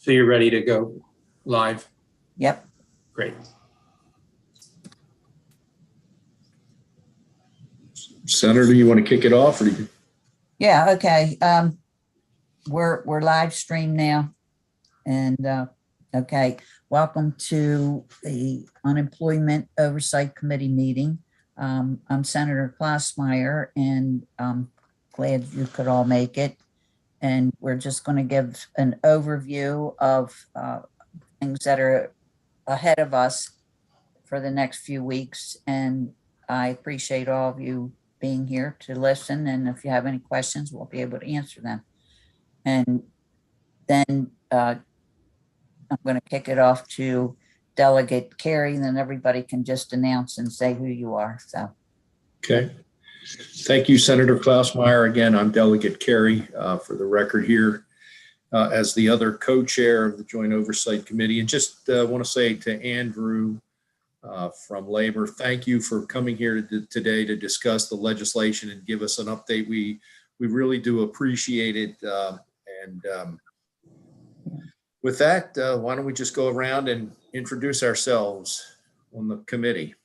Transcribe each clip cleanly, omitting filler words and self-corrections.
So you're ready to go live? Yep. Great. Senator, you want to kick it off? Or you... Yeah, okay. We're live stream now. And okay, welcome to the Unemployment Oversight Committee meeting. I'm Senator Klausmeier, and I'm glad you could all make it. And we're just going to give an overview of things that are ahead of us for the next few weeks. And I appreciate all of you being here to listen. And if you have any questions, we'll be able to answer them. And then I'm going to kick it off to Delegate Carey, and then everybody can just announce and say who you are. So, okay. Thank you, Senator Klausmeier. Again, I'm Delegate Carey for the record here as the other co-chair of the Joint Oversight Committee. And just want to say to Andrew from Labor, thank you for coming here today to discuss the legislation and give us an update. We really do appreciate it. With that, why don't we just go around and introduce ourselves on the committee.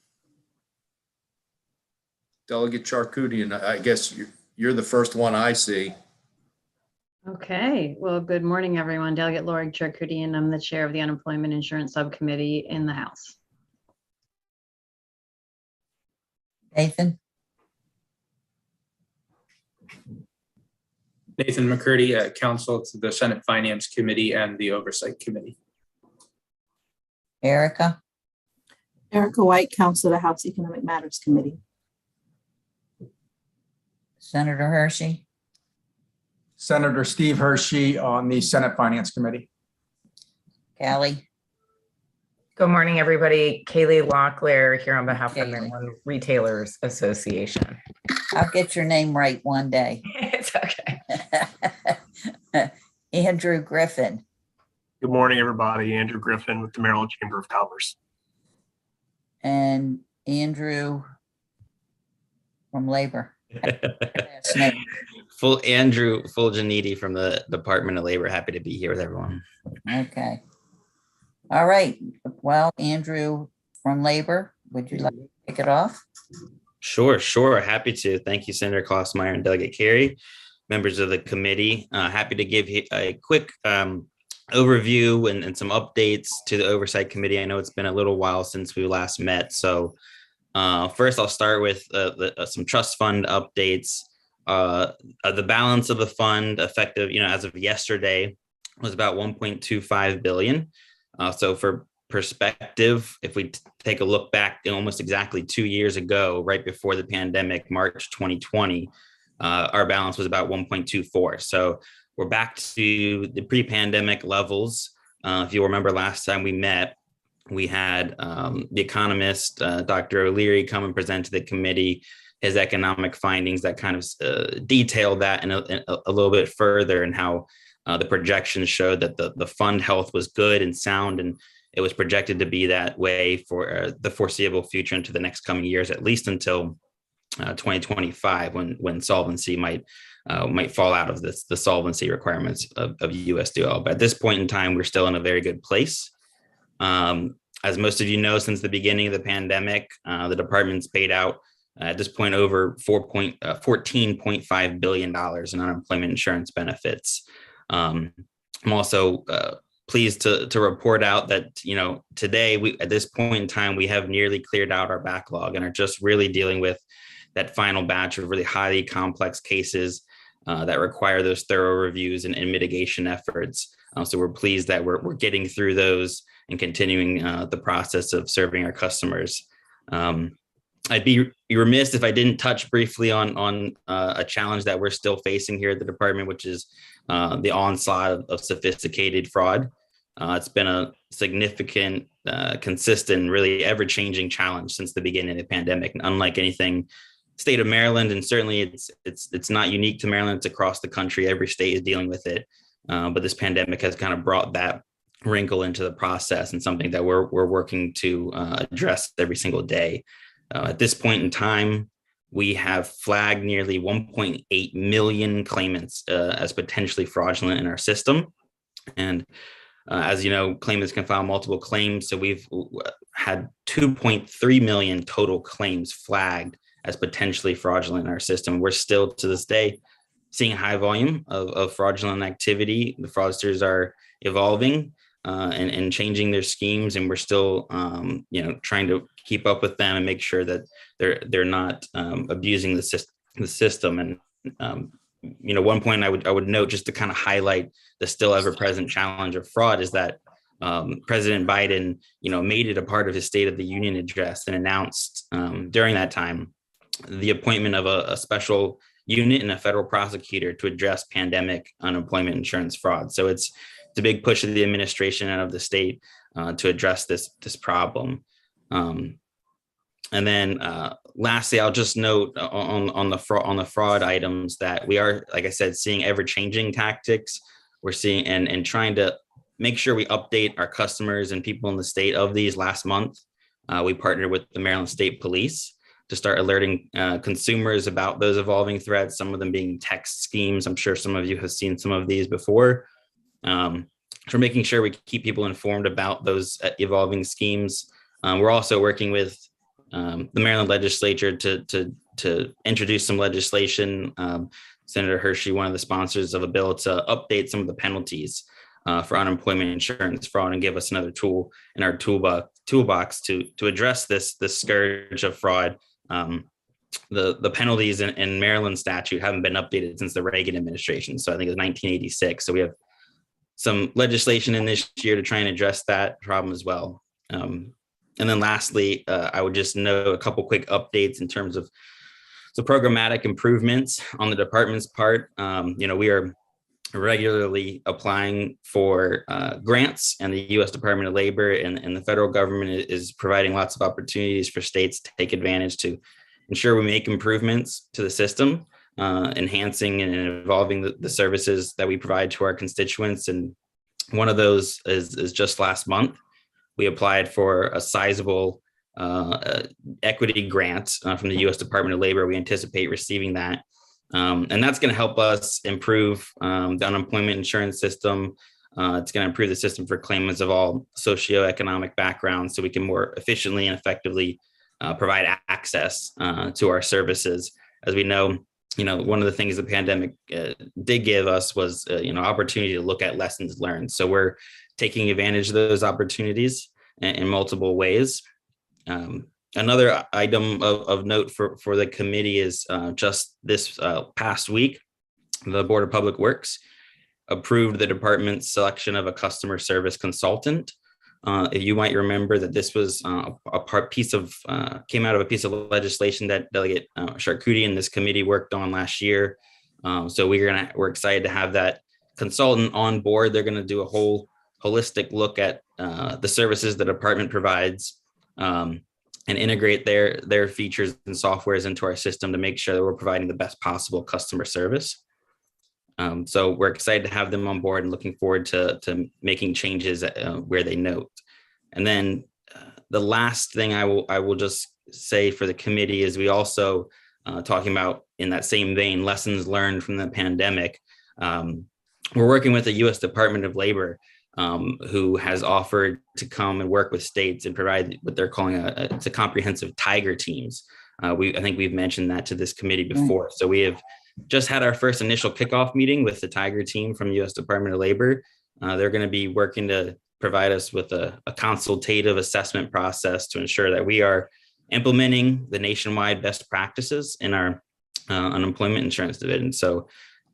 Delegate Charkoudian, I guess you're the first one I see. Okay, well, good morning, everyone. Delegate Lori Charkoudian. I'm the chair of the Unemployment Insurance Subcommittee in the House. Nathan. Nathan McCurdy, counsel to the Senate Finance Committee and the Oversight Committee. Erica. Erica White, counsel to the House Economic Matters Committee. Senator Hershey. Senator Steve Hershey on the Senate Finance Committee. Callie. Good morning, everybody. Kaylee Locklear here on behalf of the Maryland Retailers Association. I'll get your name right one day. It's okay. Andrew Griffin. Good morning, everybody. Andrew Griffin with the Maryland Chamber of Commerce. And Andrew from Labor. Andrew Fulginiti from the Department of Labor. Happy to be here with everyone. Okay. All right. Well, Andrew from Labor, would you like to kick it off? Sure. Happy to. Thank you, Senator Klausmeier and Delegate Carey, members of the committee. Happy to give you a quick overview and some updates to the Oversight Committee. I know it's been a little while since we last met. So first, I'll start with some trust fund updates. The balance of the fund effective, as of yesterday was about 1.25 billion. So for perspective, if we take a look back almost exactly 2 years ago, right before the pandemic, March 2020, our balance was about 1.24. So we're back to the pre-pandemic levels. If you remember last time we met, we had the economist, Dr. O'Leary, come and present to the committee his economic findings that kind of detailed that in a little bit further, and how the projections showed that the fund health was good and sound, and it was projected to be that way for the foreseeable future into the next coming years, at least until 2025, when solvency might fall out of the solvency requirements of USDOL. But at this point in time, we're still in a very good place. As most of you know, since the beginning of the pandemic, the department's paid out at this point over $14.5 billion in unemployment insurance benefits. I'm also pleased to report out that, today, at this point in time, we have nearly cleared out our backlog and are just really dealing with that final batch of really highly complex cases that require those thorough reviews and mitigation efforts. So we're pleased that we're getting through those and continuing the process of serving our customers. I'd be remiss if I didn't touch briefly on a challenge that we're still facing here at the department, which is the onslaught of sophisticated fraud. It's been a significant, consistent, really ever-changing challenge since the beginning of the pandemic. And unlike anything state of Maryland, and certainly it's not unique to Maryland, it's across the country. Every state is dealing with it. But this pandemic has kind of brought that wrinkle into the process, and something that we're working to address every single day. At this point in time, we have flagged nearly 1.8 million claimants as potentially fraudulent in our system. And As you know, claimants can file multiple claims. So we've had 2.3 million total claims flagged as potentially fraudulent in our system. We're still to this day seeing high volume of fraudulent activity. The fraudsters are evolving and changing their schemes, and we're still trying to keep up with them and make sure that they're not abusing the system. And one point I would note, just to kind of highlight the still ever present challenge of fraud, is that President Biden made it a part of his State of the Union address and announced during that time the appointment of a special unit and a federal prosecutor to address pandemic unemployment insurance fraud. So it's a big push of the administration and of the state to address this problem. And then lastly, I'll just note on the fraud items that we are, like I said, seeing ever-changing tactics. We're seeing and trying to make sure we update our customers and people in the state of these. Last month, we partnered with the Maryland State Police to start alerting consumers about those evolving threats, some of them being text schemes. I'm sure some of you have seen some of these before. So making sure we keep people informed about those evolving schemes. We're also working with the Maryland legislature to introduce some legislation. Senator Hershey, one of the sponsors of a bill to update some of the penalties for unemployment insurance fraud and give us another tool in our toolbox to address this scourge of fraud. The penalties in Maryland statute haven't been updated since the Reagan administration. So I think it was 1986. So we have some legislation in this year to try and address that problem as well. And then lastly, I would just note a couple quick updates in terms of the programmatic improvements on the department's part. We are regularly applying for grants, and the U.S. Department of Labor and the federal government is providing lots of opportunities for states to take advantage to ensure we make improvements to the system, enhancing and evolving the services that we provide to our constituents. And one of those is just last month, we applied for a sizable equity grant from the U.S. Department of Labor. We anticipate receiving that. And that's going to help us improve the unemployment insurance system. It's going to improve the system for claimants of all socioeconomic backgrounds, so we can more efficiently and effectively provide access to our services. As we know, one of the things the pandemic did give us was, opportunity to look at lessons learned. So we're taking advantage of those opportunities in multiple ways. Another item of note for the committee is just this past week, the Board of Public Works approved the department's selection of a customer service consultant. You might remember that this was came out of a piece of legislation that Delegate Charcuti and this committee worked on last year. So we're excited to have that consultant on board. They're going to do a whole holistic look at the services the department provides, and integrate their features and softwares into our system to make sure that we're providing the best possible customer service. So we're excited to have them on board and looking forward to making changes where they note. And then the last thing I will just say for the committee is we also talking about, in that same vein, lessons learned from the pandemic. We're working with the U.S. Department of Labor, who has offered to come and work with states and provide what they're calling a comprehensive Tiger teams. I think we've mentioned that to this committee before. So we have just had our first initial kickoff meeting with the Tiger team from U.S. Department of Labor. They're going to be working to provide us with a consultative assessment process to ensure that we are implementing the nationwide best practices in our unemployment insurance division. So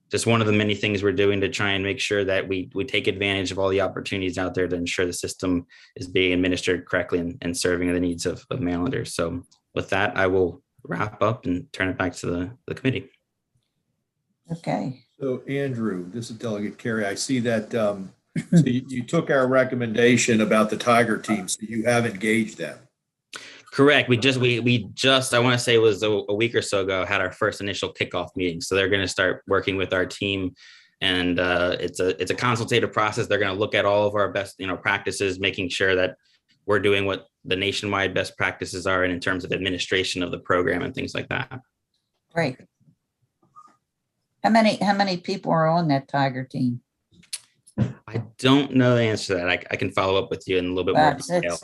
just one of the many things we're doing to try and make sure that we take advantage of all the opportunities out there to ensure the system is being administered correctly and serving the needs of Marylanders. So with that, I will wrap up and turn it back to the committee. Okay. So Andrew, this is Delegate Carey. I see that so you took our recommendation about the Tiger team, so you have engaged them. Correct. We just, I want to say it was a week or so ago, had our first initial kickoff meeting. So they're going to start working with our team, and it's a consultative process. They're going to look at all of our best, practices, making sure that we're doing what the nationwide best practices are, and in terms of administration of the program and things like that. Great. How many people are on that Tiger team? I don't know the answer to that. I can follow up with you in a little bit more But detail.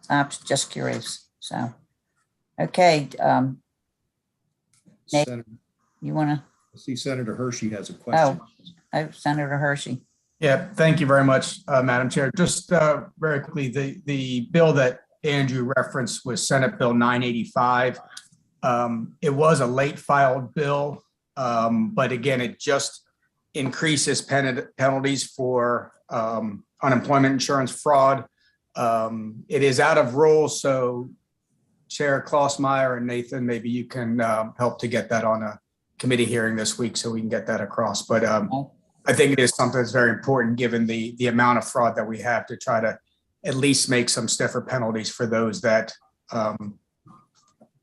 I'm just curious. So, okay, Nate, Senator, you want to? I see Senator Hershey has a question. Oh, Senator Hershey. Yeah, thank you very much, Madam Chair. Just very quickly, the bill that Andrew referenced was Senate Bill 985. It was a late filed bill, but again, it just increases penalties for unemployment insurance fraud. It is out of rules, so Chair Klausmeyer and Nathan, maybe you can help to get that on a committee hearing this week so we can get that across. But I think it is something that's very important given the amount of fraud that we have to try to at least make some stiffer penalties for those that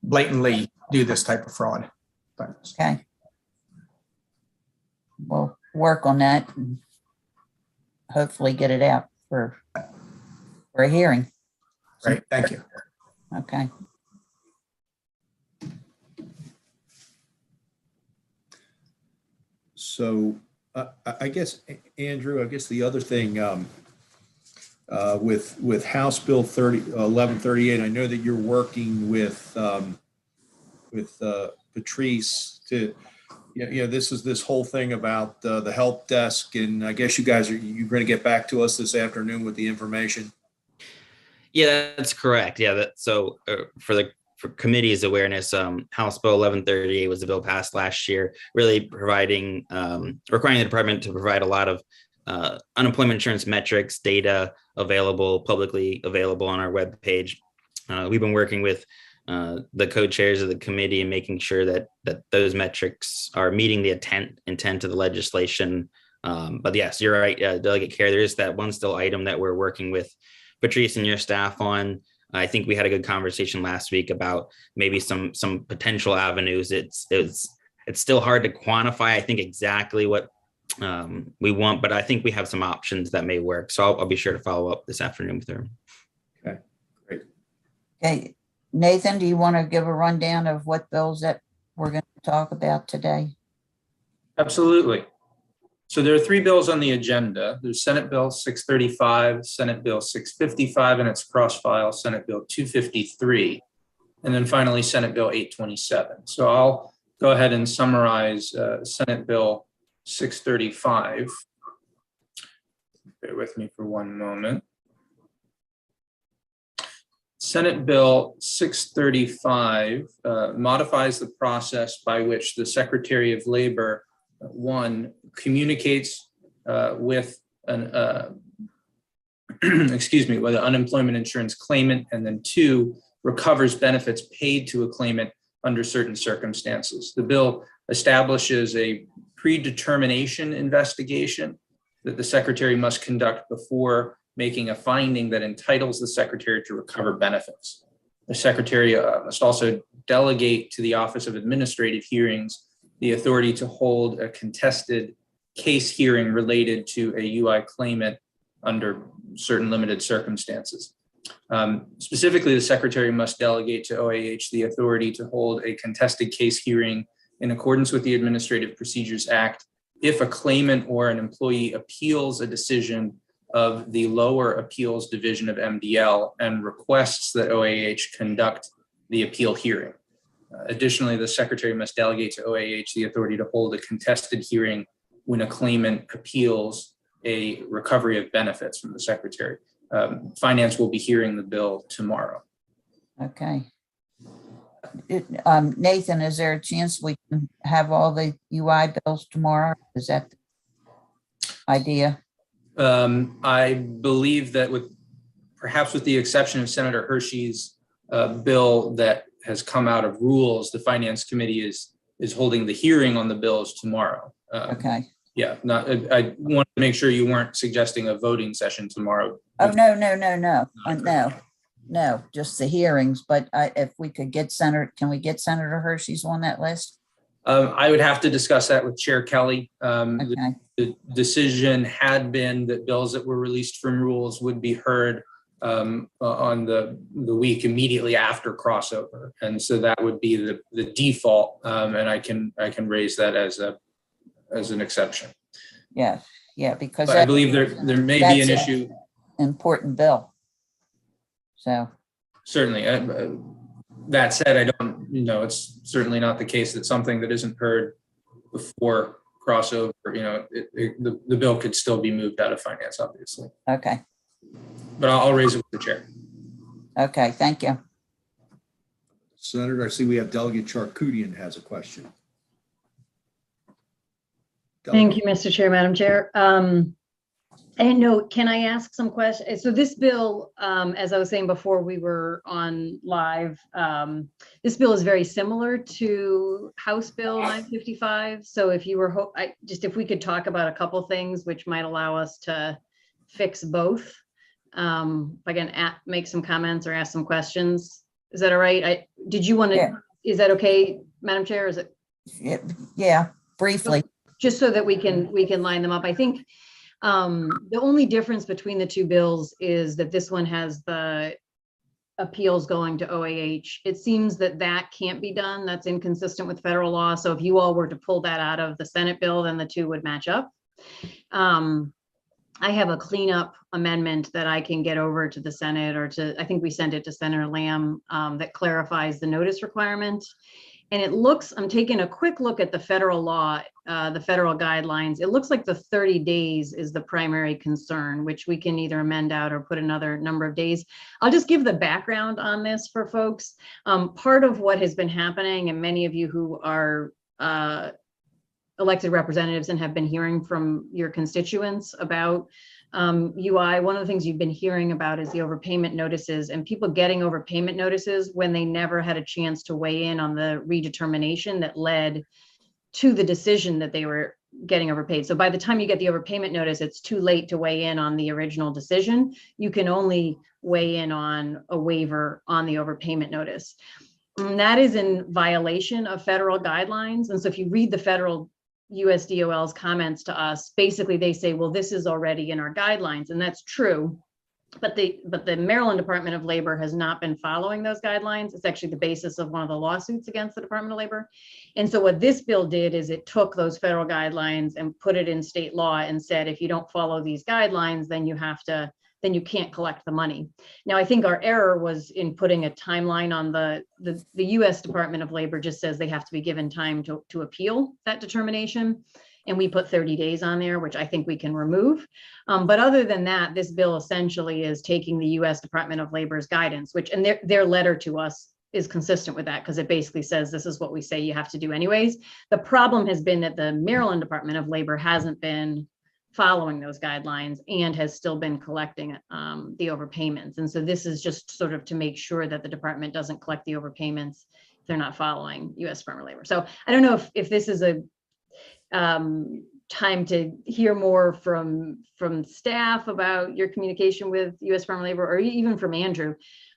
blatantly do this type of fraud. Thanks. Okay. We'll work on that and hopefully get it out for a hearing. Great, thank you. Okay. So I guess, Andrew, I guess the other thing with House Bill 1138, I know that you're working with Patrice to, this is this whole thing about the help desk, and I guess you're going to get back to us this afternoon with the information. Yeah, that's correct. Yeah, for committee's awareness, House Bill 1138 was a bill passed last year, really providing, requiring the department to provide a lot of unemployment insurance metrics, data publicly available on our webpage. We've been working with the co-chairs of the committee and making sure that those metrics are meeting the intent of the legislation. But yes, you're right, Delegate Carey, there is that one still item that we're working with Patrice and your staff on. I think we had a good conversation last week about maybe some potential avenues. It's still hard to quantify, I think, exactly what we want, but I think we have some options that may work. So I'll be sure to follow up this afternoon with her. Okay, great. Okay, Nathan, do you want to give a rundown of what bills that we're going to talk about today? Absolutely. So there are three bills on the agenda. There's Senate Bill 635, Senate Bill 655, and its cross-file, Senate Bill 253, and then finally Senate Bill 827. So I'll go ahead and summarize Senate Bill 635. Bear with me for one moment. Senate Bill 635 modifies the process by which the Secretary of Labor, one, communicates with an with an unemployment insurance claimant, and then two, recovers benefits paid to a claimant under certain circumstances. The bill establishes a predetermination investigation that the Secretary must conduct before making a finding that entitles the Secretary to recover benefits. The Secretary must also delegate to the Office of Administrative Hearings the authority to hold a contested case hearing related to a UI claimant under certain limited circumstances. Specifically, the Secretary must delegate to OAH the authority to hold a contested case hearing in accordance with the Administrative Procedures Act if a claimant or an employee appeals a decision of the lower appeals division of MDL and requests that OAH conduct the appeal hearing. Additionally, the Secretary must delegate to OAH the authority to hold a contested hearing when a claimant appeals a recovery of benefits from the Secretary. Finance will be hearing the bill tomorrow. Okay. Nathan, is there a chance we can have all the UI bills tomorrow? Is that the idea? I believe that perhaps with the exception of Senator Hershey's bill that has come out of rules, the Finance Committee is holding the hearing on the bills tomorrow. Okay. Yeah, I want to make sure you weren't suggesting a voting session tomorrow. Oh, no, just the hearings. But if we could get can we get Senator Hershey's on that list? I would have to discuss that with Chair Kelly. Okay. The decision had been that bills that were released from rules would be heard on the week immediately after crossover, and so that would be the default. And I can raise that as an exception. Yes. Yeah, because But I believe there may be an that's issue, important bill. So, certainly. That said, I don't, it's certainly not the case that something that isn't heard before crossover, the bill could still be moved out of finance, obviously. okay, But I'll raise it with the chair. okay, thank you. Senator, I see we have Delegate Charkoudian has a question. Thank you, Mr. Chair, Madam Chair. And no, can I ask some questions? So this bill, as I was saying before we were on live, this bill is very similar to House Bill 955. So if you were, if we could talk about a couple things which might allow us to fix both. If I can make some comments or ask some questions. Is that all right? Did you want to, Yeah. Is that okay, Madam Chair? Is it? Yeah, briefly. Just so that we can line them up. I think the only difference between the two bills is that this one has the appeals going to OAH. It seems that can't be done. That's inconsistent with federal law. So if you all were to pull that out of the Senate bill, then the two would match up. I have a cleanup amendment that I can get over to the Senate I think we sent it to Senator Lamb, that clarifies the notice requirement. And it looks, I'm taking a quick look at the federal law, the federal guidelines. It looks like the 30 days is the primary concern, which we can either amend out or put another number of days. I'll just give the background on this for folks. Part of what has been happening, and many of you who are elected representatives and have been hearing from your constituents about UI, one of the things you've been hearing about is the overpayment notices and people getting overpayment notices when they never had a chance to weigh in on the redetermination that led to the decision that they were getting overpaid. So by the time you get the overpayment notice, it's too late to weigh in on the original decision. You can only weigh in on a waiver on the overpayment notice. And that is in violation of federal guidelines. And so if you read the federal USDOL's comments to us, basically they say, well, this is already in our guidelines, and that's true. But the Maryland Department of Labor has not been following those guidelines. It's actually the basis of one of the lawsuits against the Department of Labor. And so what this bill did is it took those federal guidelines and put it in state law and said, if you don't follow these guidelines, then you can't collect the money. Now, I think our error was in putting a timeline on the US Department of Labor just says they have to be given time to appeal that determination. And we put 30 days on there, which I think we can remove. But other than that, this bill essentially is taking the US Department of Labor's guidance, and their letter to us is consistent with that because it basically says this is what we say you have to do anyways. The problem has been that the Maryland Department of Labor hasn't been following those guidelines and has still been collecting the overpayments. And so this is just sort of to make sure that the department doesn't collect the overpayments if they're not following US Department of Labor. So I don't know if this is a time to hear more from staff about your communication with US Department of Labor or even from Andrew.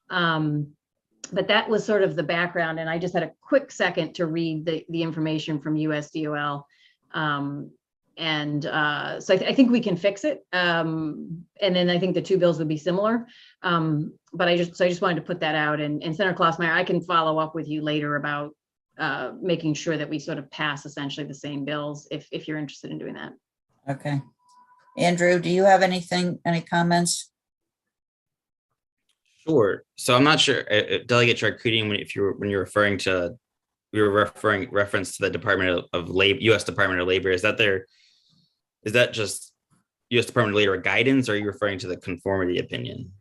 But that was sort of the background. And I just had a quick second to read the information from USDOL. So I think we can fix it. And then I think the two bills would be similar. But I just wanted to put that out. And Senator Klausmeier, I can follow up with you later about making sure that we sort of pass essentially the same bills if you're interested in doing that. Okay. Andrew, do you have any comments? Sure. So I'm not sure, Delegate Charkoudian, when you're referring to, reference to the Department of Labor, U.S. Department of Labor, is that just U.S. Department of Labor guidance, or are you referring to the conformity opinion?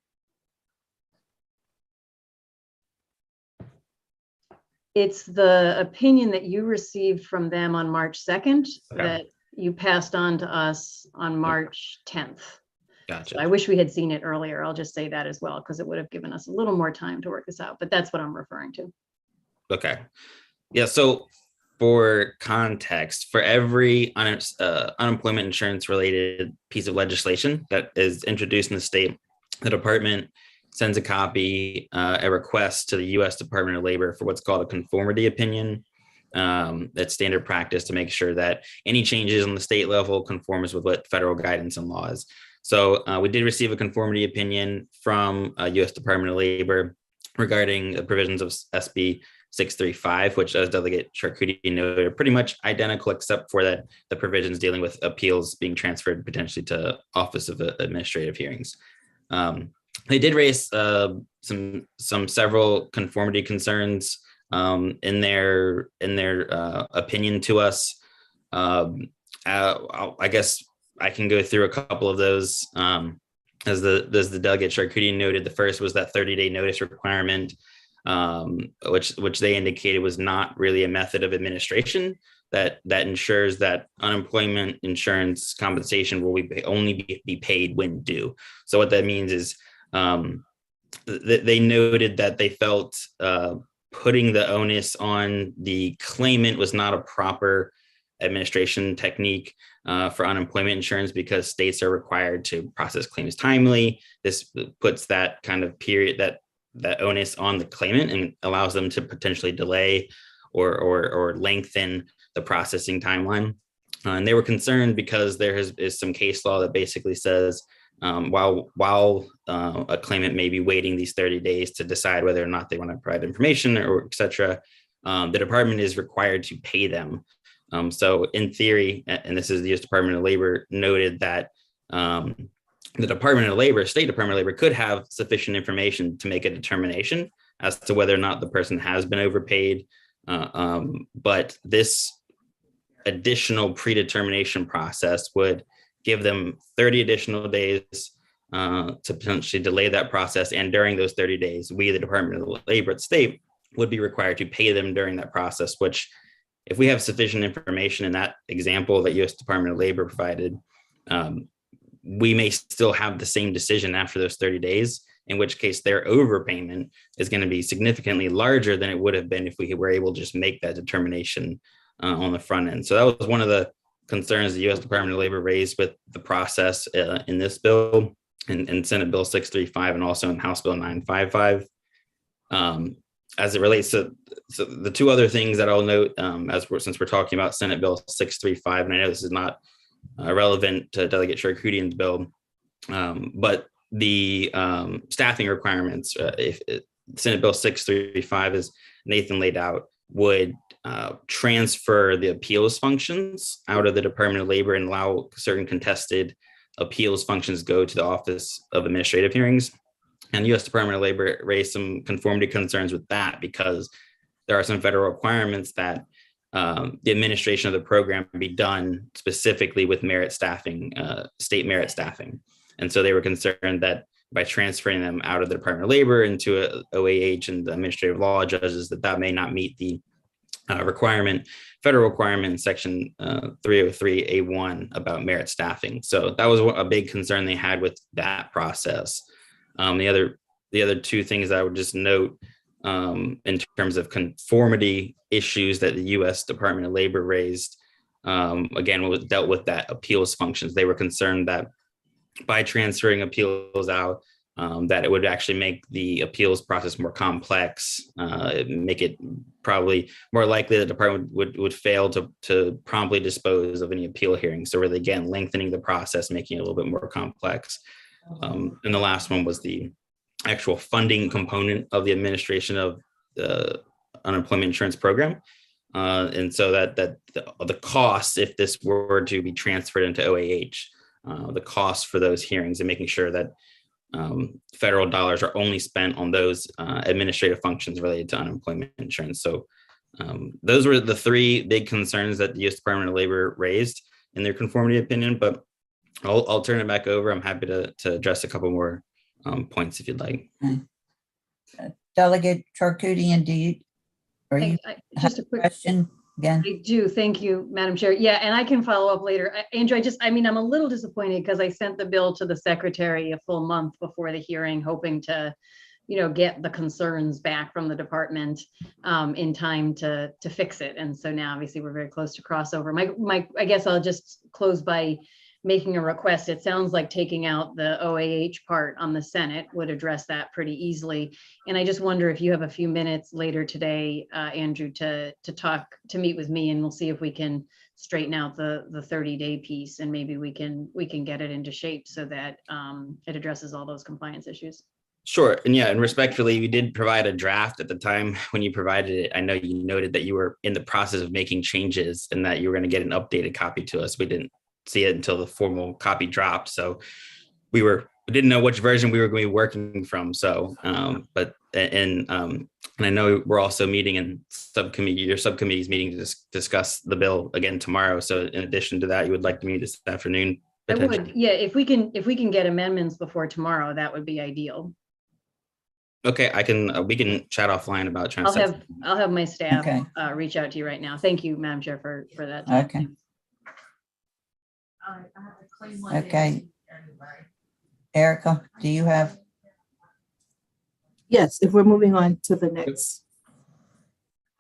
It's the opinion that you received from them on March 2nd that you passed on to us on March 10th. Gotcha. So I wish we had seen it earlier. I'll just say that as well, because it would have given us a little more time to work this out, but that's what I'm referring to. Okay. Yeah. So for context, for every unemployment insurance related piece of legislation that is introduced in the state, the department sends a copy, a request to the U.S. Department of Labor for what's called a conformity opinion. That's standard practice to make sure that any changes on the state level conforms with what federal guidance and law is. So we did receive a conformity opinion from U.S. Department of Labor regarding the provisions of SB 635, which, as Delegate Charcuti noted, are pretty much identical, except for that the provisions dealing with appeals being transferred potentially to Office of Administrative Hearings. They did raise several conformity concerns in their opinion to us. I guess I can go through a couple of those. As the Delegate Charcuti noted, the first was that 30-day notice requirement, which they indicated was not really a method of administration that ensures that unemployment insurance compensation will only be paid when due. So what that means is they noted that they felt putting the onus on the claimant was not a proper administration technique for unemployment insurance, because states are required to process claims timely. This puts that kind of period, that onus on the claimant, and allows them to potentially delay or lengthen the processing timeline. And they were concerned because there is some case law that basically says while a claimant may be waiting these 30 days to decide whether or not they want to provide information or et cetera, the department is required to pay them. So in theory, and this is the U.S. Department of Labor noted that the Department of Labor, State Department of Labor, could have sufficient information to make a determination as to whether or not the person has been overpaid. But this additional predetermination process would give them 30 additional days to potentially delay that process. And during those 30 days, we, the Department of Labor at the state, would be required to pay them during that process, which, if we have sufficient information in that example that U.S. Department of Labor provided, we may still have the same decision after those 30 days, in which case their overpayment is going to be significantly larger than it would have been if we were able to just make that determination on the front end. So that was one of the concerns the U.S. Department of Labor raised with the process in this bill, in Senate Bill 635 and also in House Bill 955. As it relates to the two other things that I'll note, since we're talking about Senate Bill 635, and I know this is not relevant to Delegate Charcutian's bill, but the staffing requirements, if Senate Bill 635, as Nathan laid out, would transfer the appeals functions out of the Department of Labor and allow certain contested appeals functions go to the Office of Administrative Hearings. And the U.S. Department of Labor raised some conformity concerns with that, because there are some federal requirements that the administration of the program be done specifically with merit staffing, state merit staffing. And so they were concerned that by transferring them out of the Department of Labor into OAH and the administrative law judges, that may not meet the federal requirement in Section 303A1 about merit staffing. So that was a big concern they had with that process. The other two things I would just note in terms of conformity issues that the U.S. Department of Labor raised, again, dealt with that appeals functions. They were concerned that by transferring appeals out, that it would actually make the appeals process more complex, make it probably more likely the department would fail to promptly dispose of any appeal hearings. So really, again, lengthening the process, making it a little bit more complex. And the last one was the actual funding component of the administration of the unemployment insurance program. And so that the cost, if this were to be transferred into OAH, the cost for those hearings and making sure that federal dollars are only spent on those administrative functions related to unemployment insurance. So those were the three big concerns that the U.S. Department of Labor raised in their conformity opinion, but I'll turn it back over. I'm happy to address a couple more points if you'd like. Delegate Charcutian, Just a quick question again? I do. Thank you, Madam Chair. Yeah, and I can follow up later. Andrew, I'm a little disappointed because I sent the bill to the secretary a full month before the hearing, hoping to, get the concerns back from the department in time to fix it. And so now obviously we're very close to crossover. I guess I'll just close by making a request. It sounds like taking out the OAH part on the Senate would address that pretty easily. And I just wonder if you have a few minutes later today, Andrew, to meet with me, and we'll see if we can straighten out the 30-day piece, and maybe we can get it into shape so that it addresses all those compliance issues. Sure. And yeah, and respectfully, we did provide a draft at the time when you provided it. I know you noted that you were in the process of making changes and that you were going to get an updated copy to us. We didn't see it until the formal copy dropped. So we didn't know which version we were going to be working from. So, and I know we're also meeting in your subcommittee's meeting to discuss the bill again tomorrow. So in addition to that, you would like to meet this afternoon? I would, yeah, if we can get amendments before tomorrow, that would be ideal. Okay, we can chat offline about trying to. I'll have my staff Okay. reach out to you right now. Thank you, Madam Chair, for that. Okay. Okay. Erica, do you have? Yes, if we're moving on to the next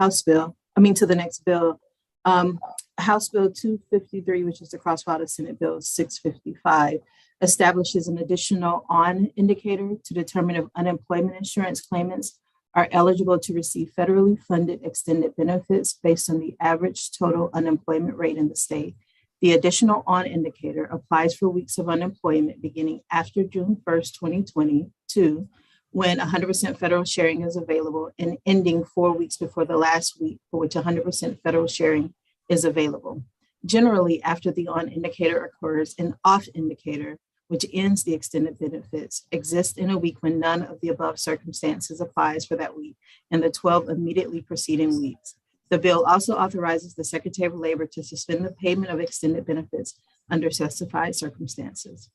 to the next bill, House Bill 253, which is the cross-file to Senate Bill 655, establishes an additional on indicator to determine if unemployment insurance claimants are eligible to receive federally funded extended benefits based on the average total unemployment rate in the state. The additional on indicator applies for weeks of unemployment beginning after June 1st, 2022, when 100% federal sharing is available, and ending 4 weeks before the last week for which 100% federal sharing is available. Generally, after the on indicator occurs, an off indicator, which ends the extended benefits, exists in a week when none of the above circumstances applies for that week and the 12 immediately preceding weeks. The bill also authorizes the Secretary of Labor to suspend the payment of extended benefits under specified circumstances.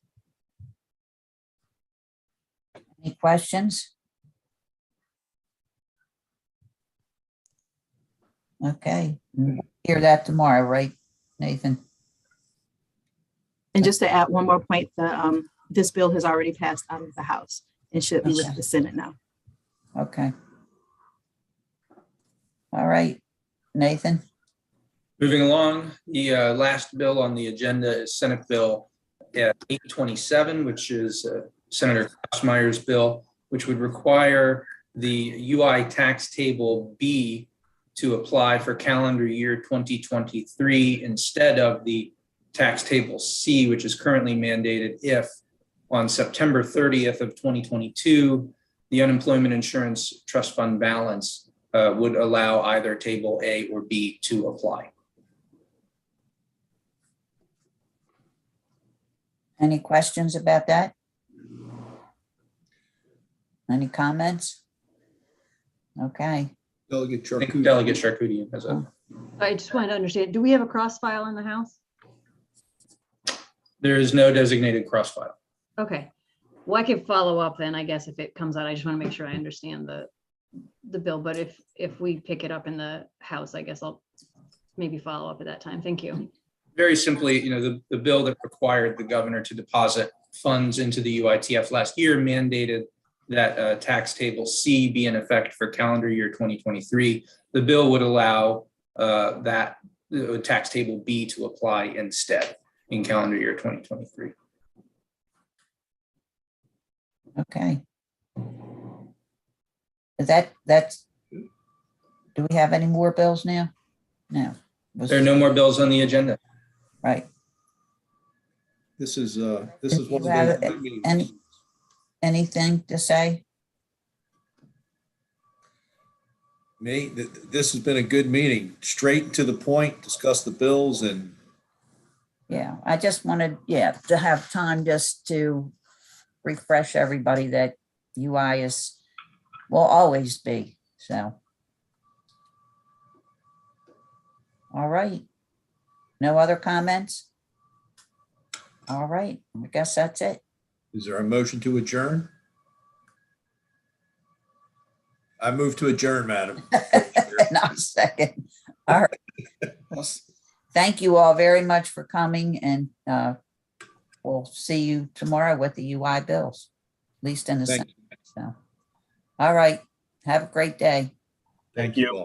Any questions? Okay, hear that tomorrow, right, Nathan? And just to add one more point, this bill has already passed out of the House and should be Okay. with the Senate now. Okay. All right, Nathan. Moving along, the last bill on the agenda is Senate Bill 827, which is Senator Klausmeyer's bill, which would require the UI tax table B to apply for calendar year 2023 instead of the tax table C, which is currently mandated if on September 30th of 2022, the Unemployment Insurance Trust Fund balance would allow either table A or B to apply. Any questions about that? Any comments? Okay. Delegate I think Charcuterie. Delegate Charcuterie has a. I just wanted to understand, do we have a cross file in the House? There is no designated crossfile. Okay, well, I could follow up then, I guess, if it comes out. I just want to make sure I understand the bill, but if we pick it up in the House, I guess I'll maybe follow up at that time. Thank you. Very simply, the bill that required the governor to deposit funds into the UITF last year mandated that tax table C be in effect for calendar year 2023. The bill would allow that tax table B to apply instead in calendar year 2023. Okay. That's, do we have any more bills now? No. There are no more bills on the agenda. Right. This is one of Do you those have good meetings. anything to say? This has been a good meeting, straight to the point, discuss the bills and Yeah, I just wanted, to have time just to refresh everybody that UI will always be, so. All right. No other comments? All right, I guess that's it. is there a motion to adjourn? I move to adjourn, madam. And I'll second. All right. Well, thank you all very much for coming, and we'll see you tomorrow with the UI bills, at least in the Thank Senate. So, all right, have a great day. Thank you. all.